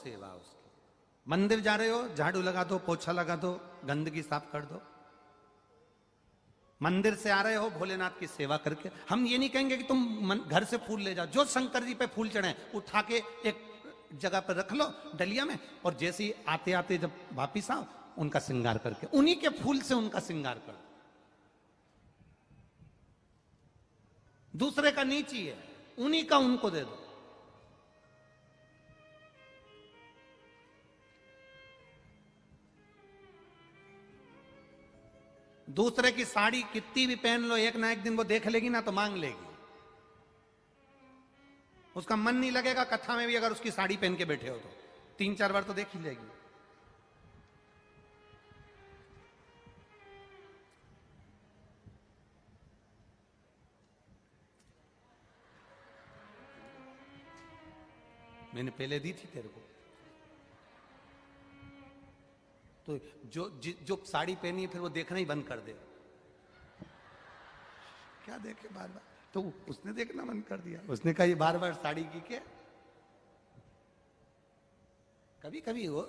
सेवा उसकी। मंदिर जा रहे हो, झाड़ू लगा दो, पोछा लगा दो, गंदगी साफ कर दो। मंदिर से आ रहे हो, भोलेनाथ की सेवा करके। हम ये नहीं कहेंगे कि तुम घर से फूल ले जाओ, जो शंकर जी पे फूल चढ़े उठा के एक जगह पर रख लो डलिया में, और जैसे ही आते आते जब वापिस आओ उनका श्रृंगार करके उन्हीं के फूल से उनका श्रृंगार कर दो। दूसरे का नहीं चाहिए, उन्हीं का उनको दे दो। दूसरे की साड़ी कितनी भी पहन लो, एक ना एक दिन वो देख लेगी ना तो मांग लेगी। उसका मन नहीं लगेगा कथा में भी, अगर उसकी साड़ी पहन के बैठे हो तो 3-4 बार तो देख ही लेगी। मैंने पहले दी थी तेरे को। तो जो साड़ी पहनी है फिर वो देखना ही बंद कर दे। क्या देखे बार बार, तो उसने देखना बंद कर दिया। उसने कहा ये बार बार साड़ी की क्या। कभी कभी वो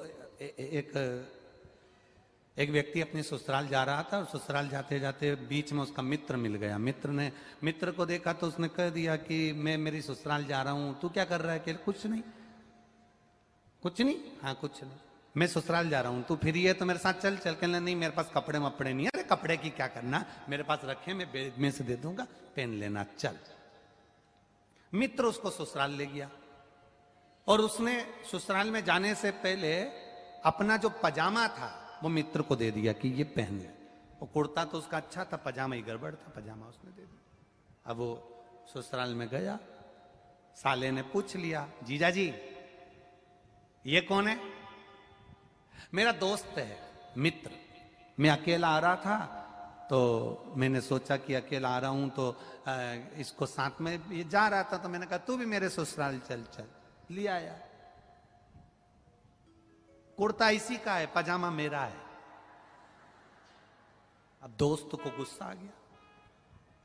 एक व्यक्ति अपने ससुराल जा रहा था, और ससुराल जाते जाते बीच में उसका मित्र मिल गया। मित्र को देखा तो उसने कह दिया कि मैं मेरी ससुराल जा रहा हूं, तू क्या कर रहा है? कि कुछ नहीं। हाँ कुछ नहीं, मैं ससुराल जा रहा हूं, तू फ्री है तो मेरे साथ चल। कहना नहीं मेरे पास कपड़े वपड़े नहीं है। अरे कपड़े की क्या करना, मेरे पास रखे, मैं बैग में से दे दूंगा, पहन लेना, चल। मित्र उसको ससुराल ले गया, और उसने ससुराल में जाने से पहले अपना जो पजामा था वो मित्र को दे दिया कि ये पहन ले। वो कुर्ता तो उसका अच्छा था, पजामा ही गड़बड़ था, पजामा उसने दे दिया। अब वो ससुराल में गया, साले ने पूछ लिया, जीजा जी ये कौन है? मेरा दोस्त है, मित्र। मैं अकेला आ रहा था तो मैंने सोचा कि अकेला आ रहा हूं तो इसको साथ में ये जा रहा था, तो मैंने कहा तू भी मेरे ससुराल चल। ले आया। कुर्ता इसी का है, पजामा मेरा है। अब दोस्त को गुस्सा आ गया।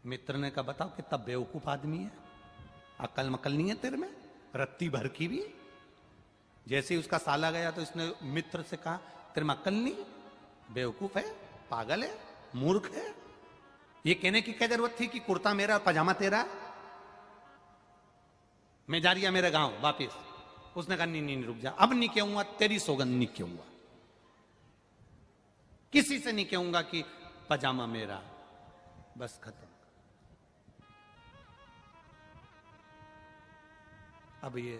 मित्र ने कहा बताओ कितना बेवकूफ आदमी है, अकल मकल नहीं है तेरे में, रत्ती भर की भी। जैसे ही उसका साला गया तो इसने मित्र से कहा तेरे में अक्ल नहीं, बेवकूफ है, पागल है, मूर्ख है। ये कहने की क्या जरूरत थी कि कुर्ता मेरा और पजामा तेरा? मैं जा रही मेरे गांव वापिस। उसने कहा नहीं रुक जा, अब नहीं कहूंगा, तेरी सौगंध नहीं कहूंगा, किसी से नहीं कहूंगा कि पजामा मेरा, बस खत्म। अब ये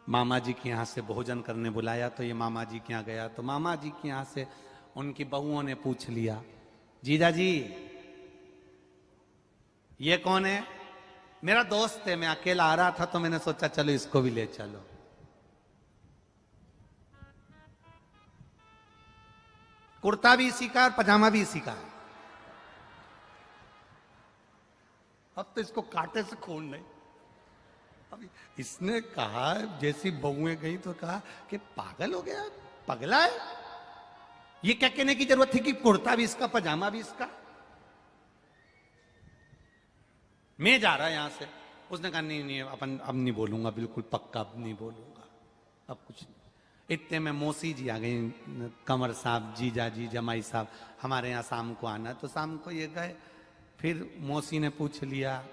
मामा जी के यहां से भोजन करने बुलाया, तो ये मामा जी के यहां गया, तो मामा जी के यहां से उनकी बहुओं ने पूछ लिया, जीजा जी ये कौन है? मेरा दोस्त है, मैं अकेला आ रहा था तो मैंने सोचा चलो इसको भी ले चलो। कुर्ता भी इसी का और पजामा भी इसी का है। अब तो इसको कांटे से खून नहीं। अब इसने कहा, जैसी बहुएं गई तो कहा कि पागल हो गया, पगला है, ये क्या कहने की जरूरत थी कि कुर्ता भी इसका पजामा भी इसका? मैं जा रहा यहां से। उसने कहा नहीं अपन अब नहीं बोलूंगा, बिल्कुल पक्का अब नहीं बोलूंगा, अब कुछ नहीं। इतने में मौसी जी आ गई, कंवर साहब, जीजा जी, जमाई साहब, हमारे यहाँ शाम को आना। तो शाम को ये गए। फिर मौसी ने पूछ लिया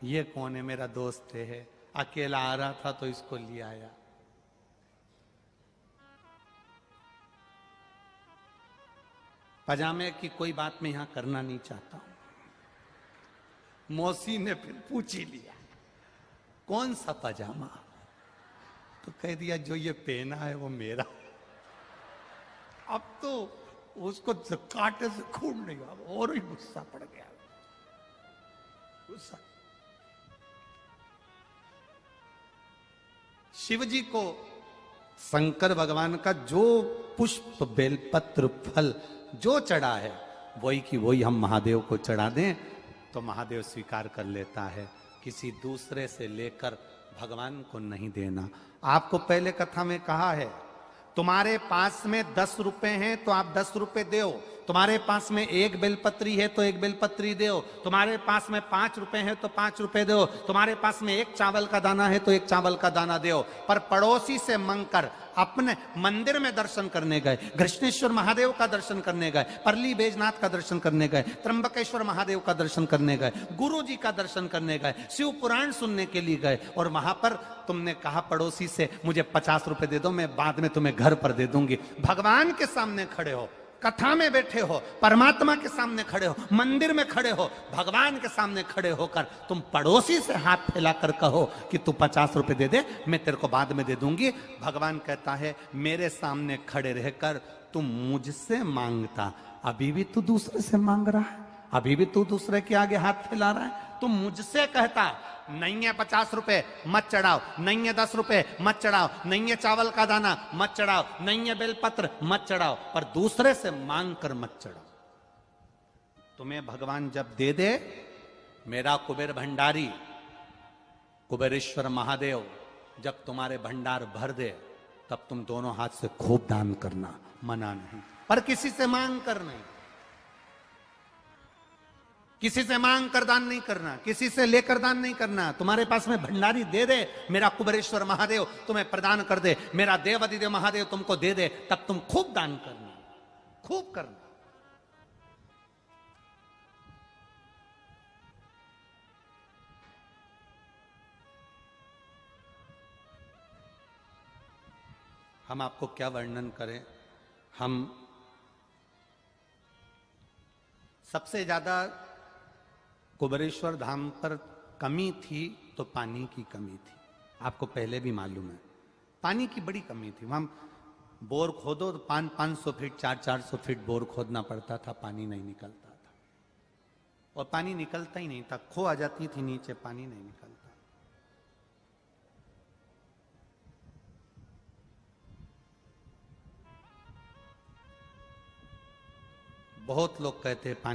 ये कौन है? मेरा दोस्त है, अकेला आ रहा था तो इसको ले आया। पजामे की कोई बात मैं यहां करना नहीं चाहता हूं। मौसी ने फिर पूछ ही लिया कौन सा पजामा? तो कह दिया जो ये पहना है वो मेरा। अब तो उसको कांटे से खून नहीं हुआ, और ही गुस्सा पड़ गया, गुस्सा। शिव जी को शंकर भगवान का जो पुष्प, बेलपत्र, फल जो चढ़ा है वही की वही हम महादेव को चढ़ा दें तो महादेव स्वीकार कर लेता है। किसी दूसरे से लेकर भगवान को नहीं देना। आपको पहले कथा में कहा है तुम्हारे पास में 10 रुपए हैं तो आप 10 रुपए दो, तुम्हारे पास में एक बेलपत्री है तो एक बेलपत्री दो, तुम्हारे पास में 5 रुपए है तो 5 रुपए दो, तुम्हारे पास में एक चावल का दाना है तो एक चावल का दाना दो। पर पड़ोसी से मांगकर अपने मंदिर में दर्शन करने गए, कृष्णेश्वर महादेव का दर्शन करने गए, परली बैजनाथ का दर्शन करने गए, त्र्यंबकेश्वर महादेव का दर्शन करने गए, गुरु जी का दर्शन करने गए, शिव पुराण सुनने के लिए गए, और वहां पर तुमने कहा पड़ोसी से मुझे 50 रुपए दे दो, मैं बाद में तुम्हें घर पर दे दूंगी। भगवान के सामने खड़े हो, कथा में बैठे हो, परमात्मा के सामने खड़े हो, मंदिर में खड़े हो, भगवान के सामने खड़े होकर तुम पड़ोसी से हाथ फैलाकर कहो कि तू 50 रुपए दे दे, मैं तेरे को बाद में दे दूंगी। भगवान कहता है मेरे सामने खड़े रहकर तुम मुझसे मांगता, अभी भी तू दूसरे से मांग रहा है, अभी भी तू दूसरे के आगे हाथ फैला रहा है। तुम मुझसे कहता नहीं है 50 रुपए मत चढ़ाओ, नहीं है 10 रुपए मत चढ़ाओ, नहीं है चावल का दाना मत चढ़ाओ, नहीं है बेलपत्र मत चढ़ाओ, पर दूसरे से मांग कर मत चढ़ाओ। तुम्हें भगवान जब दे दे, मेरा कुबेर भंडारी कुबेरेश्वर महादेव जब तुम्हारे भंडार भर दे, तब तुम दोनों हाथ से खूब दान करना, मना नहीं, पर किसी से मांग कर नहीं, किसी से मांग कर दान नहीं करना, किसी से लेकर दान नहीं करना। तुम्हारे पास में भंडारी दे दे, मेरा कुबेरेश्वर महादेव तुम्हें प्रदान कर दे, मेरा देव अधिदेव महादेव तुमको दे दे, तब तुम खूब दान करना, खूब करना। हम आपको क्या वर्णन करें, हम सबसे ज्यादा कुबेरेश्वर धाम पर कमी थी तो पानी की कमी थी। आपको पहले भी मालूम है, पानी की बड़ी कमी थी। वहां बोर खोदो तो 500 फीट 400 फीट बोर खोदना पड़ता था, पानी नहीं निकलता था, और पानी निकलता ही नहीं था, खो आ जाती थी नीचे, पानी नहीं निकलता। बहुत लोग कहते हैं पानी